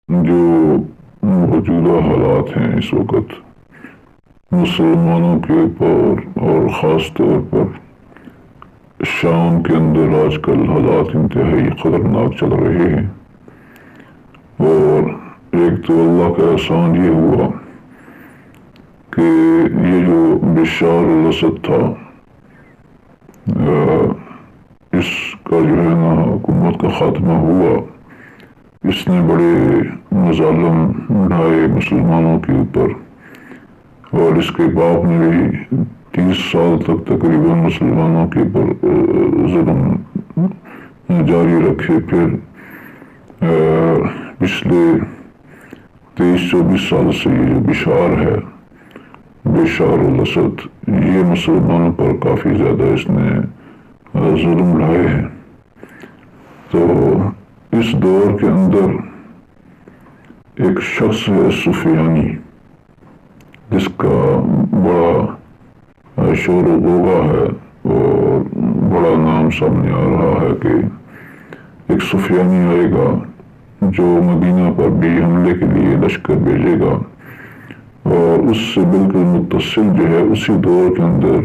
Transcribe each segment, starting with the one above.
جو موجودہ حالات ہیں اس وقت مسلمانوں کے اوپر اور خاص طور پر شام کے اندر آج کل حالات انتہائی خطرناک چل رہے ہیں۔ اور ایک تو اللہ کا احسان یہ ہوا کہ یہ جو بشار الاسد تھا اس کا جو ہے نا حکومت کا خاتمہ ہوا۔ اس نے بڑے مظالم ڈھائے مسلمانوں کے اوپر، اور اس کے باپ نے بھی 30 سال تک تقریباً مسلمانوں کے اوپر ظلم جاری رکھے۔ پھر پچھلے 23-24 سال سے یہ جو بشار ہے، بشار الاسد، یہ مسلمانوں پر کافی زیادہ اس نے ظلم ڈھائے ہیں۔ تو اس دور کے اندر ایک شخص ہے سفیانی، جس کا بڑا شور و غوغا ہے اور بڑا نام سامنے آ رہا ہے کہ ایک سفیانی آئے گا جو مدینہ پر بھی حملے کے لیے لشکر بھیجے گا، اور اس سے بالکل متصل جو ہے اسی دور کے اندر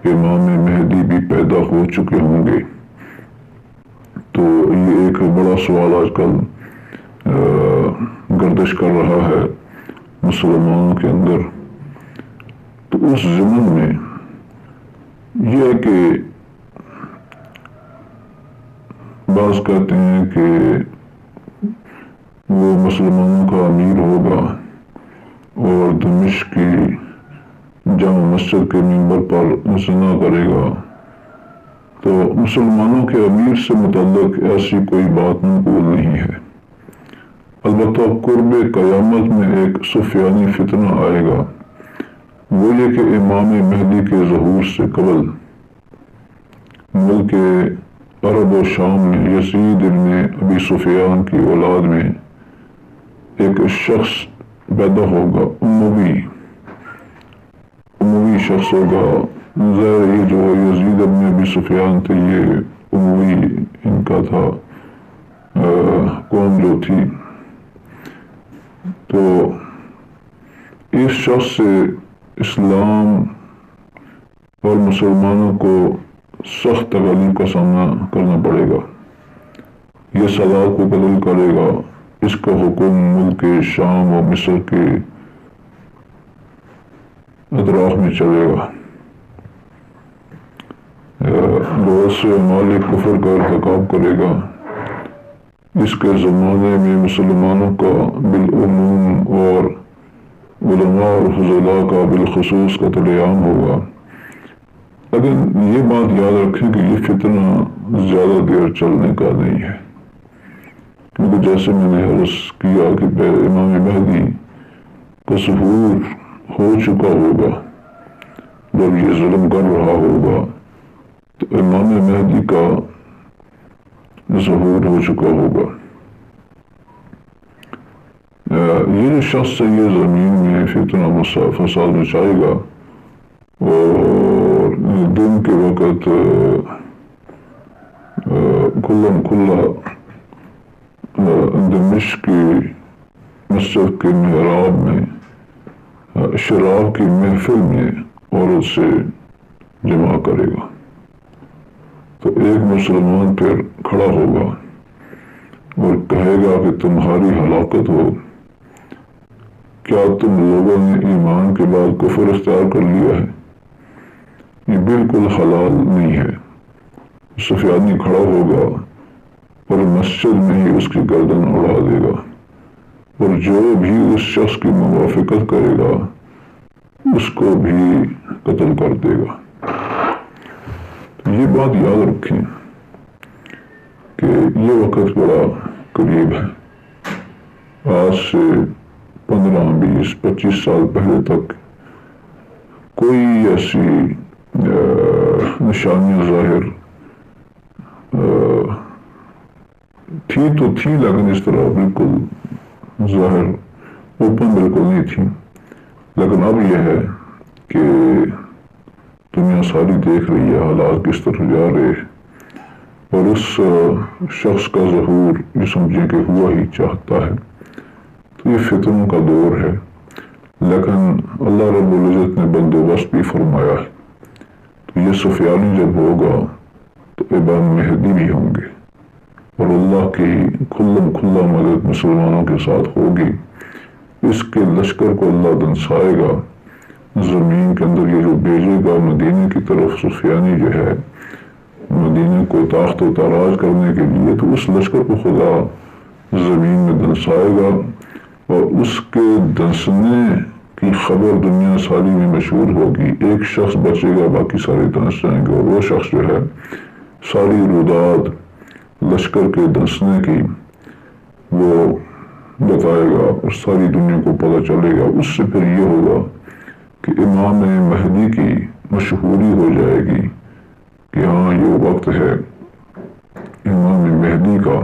امام مہدی بھی پیدا ہو چکے ہوں گے۔ تو یہ ایک بڑا سوال آج کل گردش کر رہا ہے مسلمانوں کے اندر۔ تو اس ضمن میں یہ ہے کہ بعض کہتے ہیں کہ وہ مسلمانوں کا امیر ہوگا اور دمشق کی جامع مسجد کے منبر پر زنا کرے گا۔ تو مسلمانوں کے امیر سے متعلق ایسی کوئی بات منقول نہیں ہے۔ البتہ قرب قیامت میں ایک سفیانی فتنہ آئے گا، وہ یہ کہ امام مہدی کے ظہور سے قبل ملک عرب و شام میں یزید ابن ابی سفیان کی اولاد میں ایک شخص پیدا ہوگا، اموی شخص ہوگا۔ ظاہر یہ جو یزید ابن ابی سفیان تھے، یہ اموی ان کا تھا، قوم جو تھی۔ تو اس شخص سے اسلام اور مسلمانوں کو سخت تکالیف کا سامنا کرنا پڑے گا۔ یہ سلاد کو قتل کرے گا، اس کا حکم ملک شام و مصر کے اطراف میں چلے گا۔ بہت سے مالک کفر کا ارتکاب کرے گا۔ اس کے زمانے میں مسلمانوں کا بالعموم اور علماء اور فضلاء کا بالخصوص قتل عام ہوگا۔ لیکن یہ بات یاد رکھیں کہ یہ فتنہ زیادہ دیر چلنے کا نہیں ہے، کیونکہ جیسے میں نے عرض کیا کہ امام مہدی کا ظہور ہو چکا ہوگا، جب یہ ظلم کر رہا ہوگا تو امام مہدی کا ظہور ہو چکا ہوگا۔ یہ جو شخص ہے یہ زمین میں فتنہ فساد مچائے گا، اور دن کے وقت کھلا کھلا دمشق کی مسجد کے محراب میں شراب کی محفل میں عورت سے جمع کرے گا۔ تو ایک مسلمان پھر کھڑا ہوگا اور کہے گا کہ تمہاری ہلاکت ہو، کیا تم لوگوں نے ایمان کے بعد کفر اختیار کر لیا ہے؟ یہ بالکل حلال نہیں ہے۔ سفیانی کھڑا ہوگا اور مسجد میں ہی اس کی گردن اڑا دے گا، اور جو بھی اس شخص کی موافقت کرے گا اس کو بھی قتل کر دے گا۔ یہ بات یاد رکھیں کہ یہ وقت بڑا قریب ہے۔ آج سے 15، 20، 25 سال پہلے تک کوئی ایسی نشانیاں ظاہر تھی تو تھی، لیکن اس طرح بالکل ظاہر اوپن بالکل نہیں تھی۔ لیکن اب یہ ہے کہ دنیا ساری دیکھ رہی ہے حالات کس طرح جا رہے، اور اس شخص کا ظہور یہ سمجھیں کہ ہوا ہی چاہتا ہے۔ یہ فتنوں کا دور ہے، لیکن اللہ رب العزت نے بندوبست بھی فرمایا ہے۔ تو یہ سفیانی جب ہوگا تو امام مہدی بھی ہوں گے، اور اللہ کی کھلا مدد مسلمانوں کے ساتھ ہوگی۔ اس کے لشکر کو اللہ دنسائے گا زمین کے اندر، یہ جو بھیجے گا مدینے کی طرف سفیانی جو ہے، مدینے کو تاخت و تاراج کرنے کے لیے، تو اس لشکر کو خدا زمین میں دنسائے گا، اور اس کے دنسنے کی خبر دنیا ساری میں مشہور ہوگی۔ ایک شخص بچے گا، باقی سارے دنس جائیں گے، اور وہ شخص جو ہے ساری روداد لشکر کے دنسنے کی وہ بتائے گا، اور ساری دنیا کو پتہ چلے گا۔ اس سے پھر یہ ہوگا کہ امام مہدی کی مشہوری ہو جائے گی کہ ہاں یہ وقت ہے امام مہدی کا،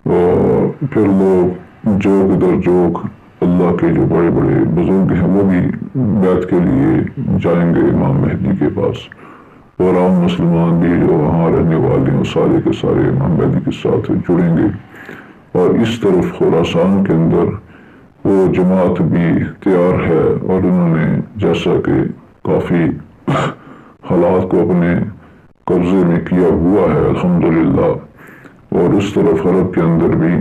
اور پھر لوگ جوک در جوک اللہ کے جو بڑے بڑے بزرگ ہیں وہ بھی بیعت کے لیے جائیں گے امام مہدی کے پاس، اور عام مسلمان بھی جو وہاں رہنے والے ہیں سارے کے سارے امام مہدی کے ساتھ جڑیں گے۔ اور اس طرف خراسان کے اندر وہ جماعت بھی تیار ہے، اور انہوں نے جیسا کہ کافی حالات کو اپنے قبضے میں کیا ہوا ہے الحمدللہ، اور اس طرف عرب کے اندر بھی،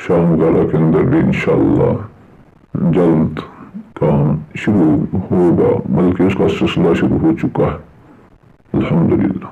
شام وغیرہ کے اندر بھی انشاءاللہ جلد کام شروع ہوگا، بلکہ اس کا سلسلہ شروع ہو چکا ہے الحمدللہ۔